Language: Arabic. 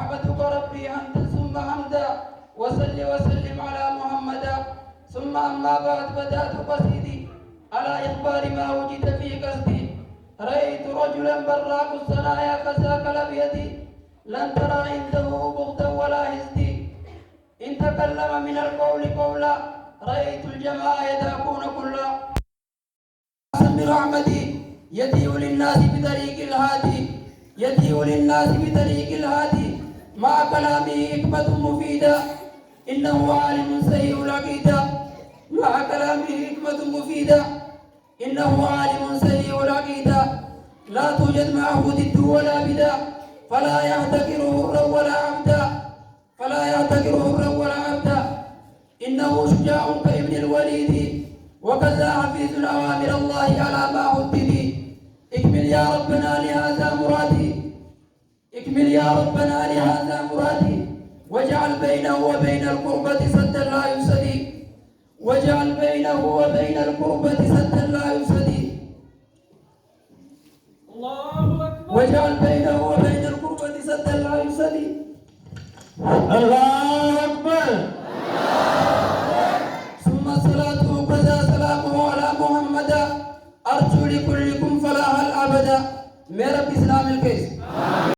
أحمدك ربي حمدا ثم حمدا وصل وسلم على محمد. ثم أما بعد بدأت قصيدي على إخبار ما وجد في قصدي. رأيت رجلا براق الصنايا كذاك الأبيض لن ترى عنده بغضا ولا حسد. إن تكلم من القول قولا رأيت الجماعة يداكون كلا. برحمتي يدعو للناس بطريق الهادي، يدعو للناس بطريق الهادي مع كلامه حكمة مفيدة. إنه عالم سيء العقيدة مع كلامه حكمة مفيدة. إنه عالم سيء العقيدة لا توجد معه ضد ولا بدا. فلا يحتكر حرا ولا عبدا، فلا يحتكر حرا ولا عبدا. إنه شجاع كابن الوليد وكذا حفيظ أوامر الله على ما حدد. اكمل يا ربنا لهذا مرادي، اكمل يا ربنا لهذا مرادي. واجعل بينه وبين القربة سدا لا يفسدي، واجعل بينه وبين القربة سدا لا يفسدي. الله أكبر. واجعل بينه وبين القربة سدا لا يفسدي. الله أكبر. ثم الصلاة وكذا سلامه على محمد. أرجو لكلكم فلاح الأبد. मेरा इस्लाम के